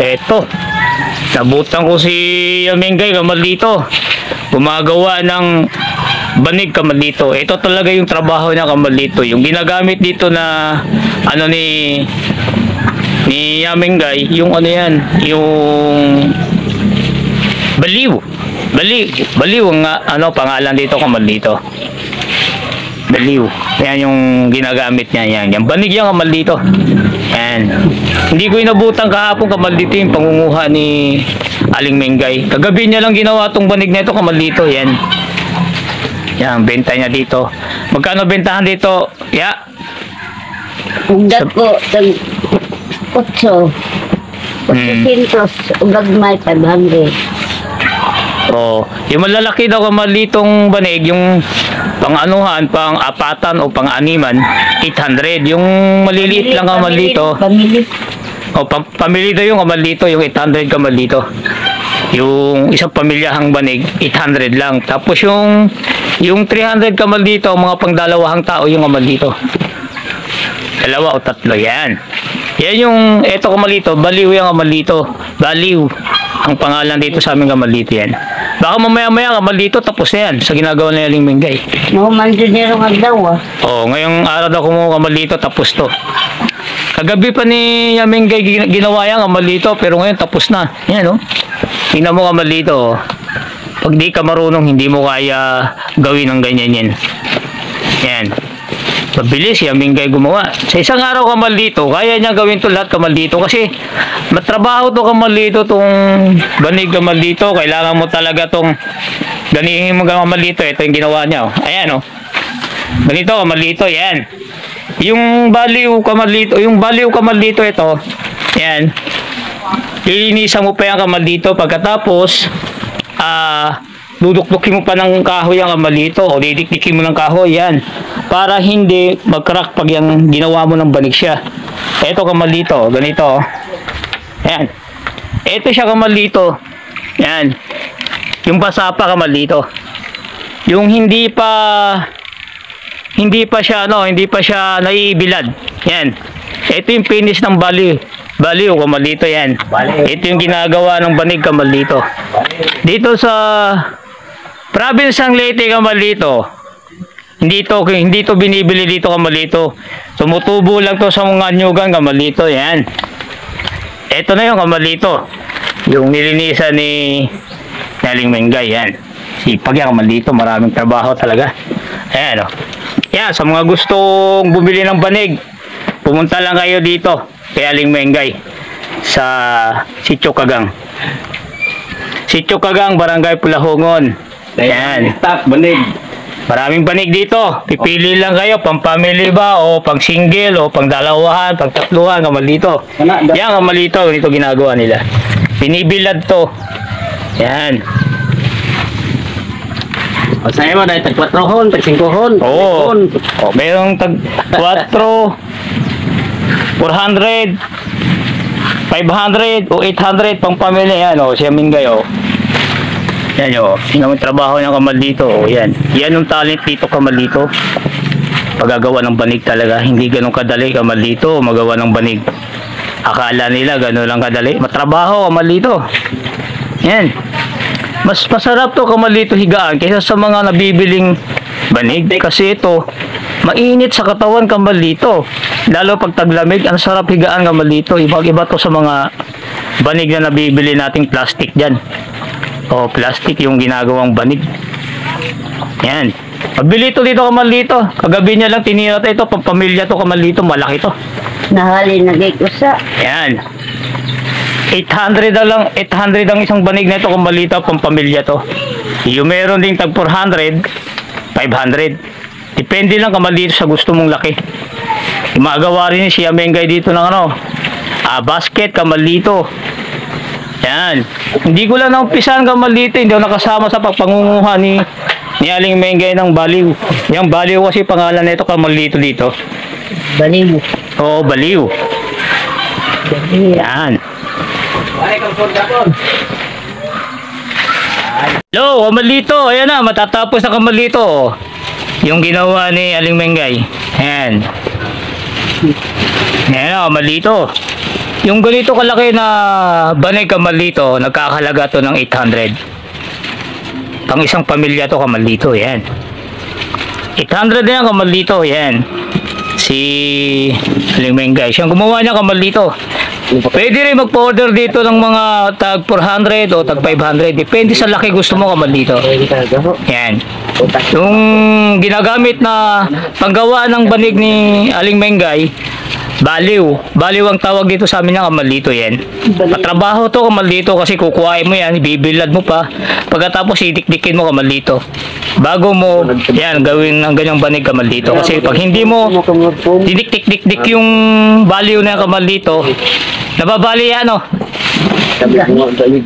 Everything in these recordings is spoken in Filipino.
Eto. Nabutan ko si Amengay Kamaldito. Gumagawa ng banig Kamaldito. Ito talaga yung trabaho niya Kamaldito. Yung ginagamit dito na ano ni Amengay, yung ano yan, yung baliw. Baliw ang ano pangalan dito Kamaldito. Baliw. Yan yung ginagamit niya yan. Yan banig yan Kamaldito. Yan. Hindi ko inabutan kahapon Kamaldito yung pangunguha ni Aling Mengay. Kagabi niya lang ginawa tong banig na ito Kamaldito. Yan. Yan, benta niya dito. Magkano bentahan dito? Ya. Ugdat ko, tag 8. 800, ugagmay 500. Oh, yung malalaki daw Kamalditong banig, yung pang-anuhan, pang-apatan o pang-animan, 800. Yung maliliit lang Kamaldito. Pamili. O, pamili daw yung Kamaldito, yung 800 Kamaldito. Yung isang pamilyahang banig, 800 lang. Tapos yung 300 Kamaldito, mga pangdalawahang tao yung Kamaldito. 2 o 3, yan. Yan yung, eto Kamaldito, baliw yung Kamaldito. Baliw. Ang pangalan dito sa aming Kamaldito yan. Baka mamaya-maya Kamaldito, tapos na yan sa ginagawa na Aling Mengay. Mahumanjo niya rin ang daw Oo, ngayong araw daw kung Kamaldito, tapos to. Kagabi pa ni Mengay ginawa yan Kamaldito, pero ngayon tapos na. Yan o. Tingnan mo Kamaldito. Pag di ka marunong, hindi mo kaya gawin ng ganyan yan. Yan. Mabilis si Mengay gumawa. Sa isang araw Kamaldito, kaya niya gawin to lahat Kamaldito kasi matrabaho to Kamaldito, tong banig Kamaldito. Kailangan mo talaga tong ganihin mo Kamaldito. Ito yung ginawa niya. Ayan o. Ganito Kamaldito, yan. Yung baliw Kamaldito ito. Yan. Lilinisan mo pa yan Kamaldito. Pagkatapos dudukdukin mo pa ng kahoy ang Kamaldito o didikdikin mo ng kahoy yan para hindi mag-crack pag yung ginawa mo ng banig siya. Ito Kamaldito, ganito. Yan. Ito siya Kamaldito. Yan. Yung basa pa Kamaldito. Yung hindi pa siya naiibilad. Yan. Ito yung finish ng baliw Kamaldito yan. Ito yung ginagawa ng banig Kamaldito. Dito sa province ng Leyte Kamaldito, hindi to binibili dito Kamaldito. Tumutubo lang to sa mga anyugan Kamaldito. Yan. Ito na yung Kamaldito. Yung nilinisan ni Aling Mengay. Yan. Sipag yan Kamaldito. Maraming trabaho talaga. Ayan o. Yan. Sa mga gustong bumili ng banig, pumunta lang kayo dito kay Aling Mengay sa Sitio Kagang. Sitio Kagang, Barangay Pulahongon. Ayan. Stock banig. Maraming banig dito. Pipili lang kayo, pang family ba o pang single o pang dalawahan, pang tatluhan Kamaldito. Yan Kamaldito, ganito ginagawa nila. Binibilad to. Yan. O sa'yo mo, dahil tag 4 hon, tag 5 hon. Oo. O, mayroong tag 4, 400, 500 o 800 pang pamilya. Yan o, siya Mengay o. Yan o, yun ang trabaho ng Kamaldito. O, yan. Yan yung talent dito Kamaldito. Paggagawa ng banig talaga. Hindi ganun kadali Kamaldito magawa ng banig. Akala nila ganun lang kadali. Matrabaho Kamaldito. Yan. Mas masarap to Kamaldito higaan kaysa sa mga nabibiling banig. Kasi ito, mainit sa katawan Kamaldito. Lalo pag taglamig, ang sarap higaan Kamaldito. Iba-iba to sa mga banig na nabibili nating plastic dyan. O, plastic yung ginagawang banig. Yan. Mabili to dito Kamaldito. Kagabi niya lang tinira ito. Pampamilya to Kamaldito. Malaki to. Nahali nagikusa. Yan. 800 ang isang banig na ito Kamaldito. Pampamilya to. Yung meron ding tag 400, 500. Depende lang Kamaldito sa gusto mong laki. Gumagawa rin si Mengay dito ng basket Kamaldito. Yan. Hindi ko lang naumpisahan Kamaldito. Hindi ako nakasama sa pagpangunguha ni Aling Mengay ng baliw. Yung baliw kasi pangalan nito Kamaldito dito. Baliw. Oo, baliw. Yan. Hello, Kamaldito. Ayan na, matatapos na Kamaldito. Yung ginawa ni Aling Mengay. Yan. Yan na, Kamaldito. Yung ganito kalaki na banig kamalito, nagkakahalaga to ng 800. Pang isang pamilya to kamalito, yan. 800 na yan kamalito, yan. Si Aling Mengay, siyang gumawa niya kamalito. Pwede rin mag-order dito ng mga tag 400 o tag 500. Depende sa laki gusto mo kamalito. Yan. Yung ginagamit na panggawa ng banig ni Aling Mengay, baliw. Baliw ang tawag dito sa amin ng kamalito yan. Patrabaho to kamalito kasi kukuhain mo yan, ibibilad mo pa. Pagkatapos idikdikin mo kamalito. Bago mo yan gawin ng ganyang banig kamalito. Kasi pag hindi mo didikdik-dikdik yung baliw na kamalito, nababali yan o.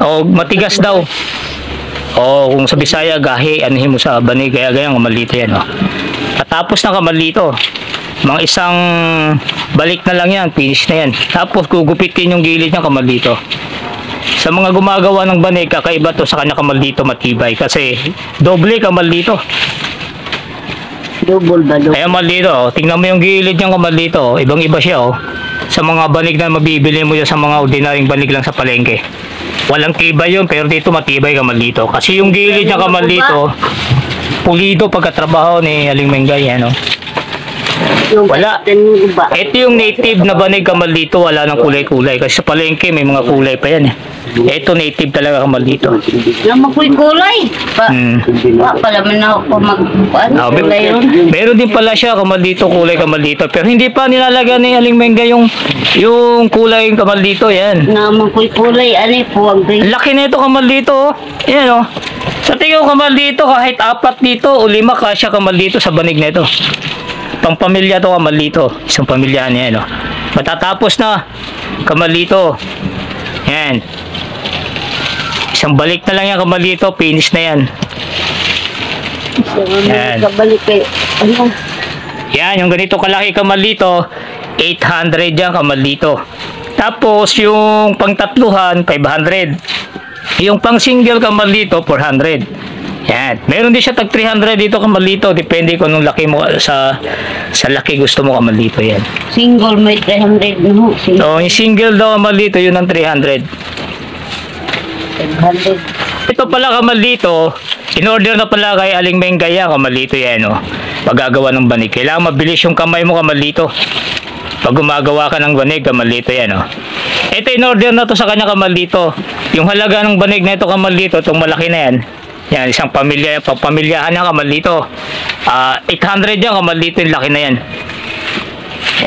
O matigas daw. O kung sa Bisaya gahi, anuhin mo sa banig, kaya ganyang kamalito yan o. Tapos na kamalito, mga isang balik na lang yan, finish na yan. Tapos gugupitin yung gilid ng kamalito. Sa mga gumagawa ng banig, kakaiba to sa kanya kamalito matibay. Kasi doble kamalito. Double ba? Double. Kaya kamalito, tingnan mo yung gilid ng kamalito. Ibang iba siya oh. Sa mga banig na mabibili mo yan sa mga ordinaryong banig lang sa palengke. Walang tibay yun, pero dito matibay kamalito. Kasi yung gilid ng kamalito, pulido pagkatrabaho ni Aling Mengay. Ano? Wala. Ito yung native na banig kamalito, wala ng kulay-kulay. Kasi sa palengke may mga kulay pa yan eh. Ito native talaga kamalito. Naman ko'y kulay. Pala man ako kulay yun. Meron din pala siya kamalito, kulay kamalito. Pero hindi pa nilalagyan ni Aling Mengay yung kulay kamalito. Yan. Naman ko'y kulay. Puwag rin. Laki na ito kamalito. Yan o. Sa tingin ko kamalito, kahit 4 dito o 5 kasya kamalito sa banig na ito. Pang pamilya to kamalito. Isang pamilya niya. No? Matatapos na kamalito. Yan. Isang balik na lang yan kamalito. Finish na yan. Yan. Kabalik kay Yan. Yung ganito kalaki kamalito, 800 yan kamalito. Tapos yung pang tatluhan, 500. Yung pang single kamalito, 400. Yan. Meron din siya tag 300 dito kamalito. Depende kung anong laki mo sa laki gusto mo kamalito yan. Single may 300 no. So, yung single daw kamalito, yun ang 300. 500. Ito pala kamalito, in-order na pala kay Aling Mengay yan kamalito yan o. Paggagawa ng banig. Kailangan mabilis yung kamay mo kamalito. Pag gumagawa ka ng banig, kamalito yan o. Ito in-order na to sa kanya kamalito. Yung halaga ng banig na ito kamalito, itong malaki na yan. Yan, isang pamilya, pamilyahan niya kamalito. 800 yan kamalito, yung laki na yan.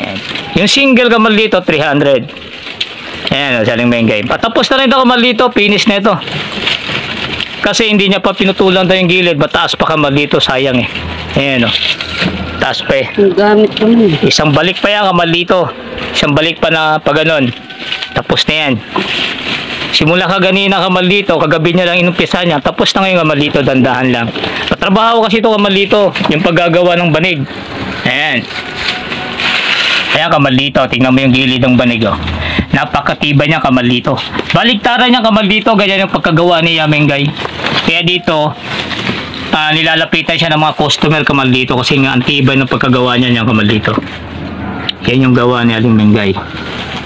Yan. Yung single kamalito, 300. Ayan, Aling Mengay. Patapos na rin ito kamalito, finish na ito. Kasi hindi niya pa pinutulan tayo yung gilid, mataas pa kamalito, sayang eh. Ayan o. Taas pa eh. Gamit ko mo. Isang balik pa yan kamalito. Isang balik pa na paganon. Tapos na yan. Simula kaganina kamalito, kagabi niya lang inumpisa niya. Tapos na ngayon kamalito, dandahan lang. Patrabaho kasi ito kamalito, yung paggagawa ng banig. Ayan. Ayan kamalito, tingnan mo yung gilid ng banig oh. Napakatibay niya kamalito. Baliktaran niya kamalito, ganyan yung pagkagawa ni Mengay. Kaya dito, nilalapitan siya ng mga customer kamalito kasi nga ang tibay ng pagkagawa niya kamalito. Yan yung gawa ni Aling Mengay.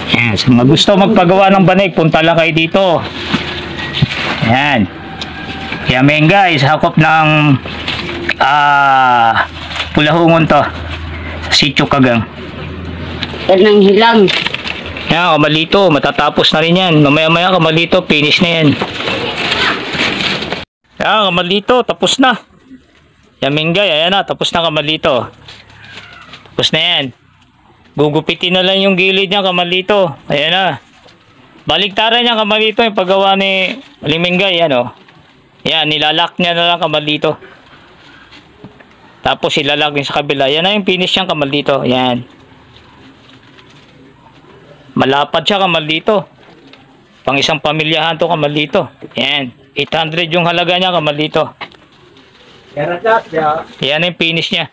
Yan, sa mga gusto magpagawa ng banig, punta lang kayo dito. Yan. Kaya Mengay, sakop ng Pulahungon to. Sa Sitio Kagang. Kanang hilang. Yan, kamalito, matatapos na rin yan. Mamaya-maya kamalito, finish na yan. Yan, kamalito, tapos na. Yan, Mengay, ayan na, tapos na kamalito. Tapos na yan. Gugupitin na lang yung gilid niya kamalito. Ayan na. Baliktaran niya kamalito yung paggawa ni Aling Mengay, ano. Yan, nilalak niya na lang kamalito. Tapos ilalak din sa kabila. Yan na yung finish niyang kamalito. Yan. Malapad siya kamalito. Pang isang pamilyahan to kamalito. Yan. 800 yung halaga niya kamalito. Yan yung finish niya.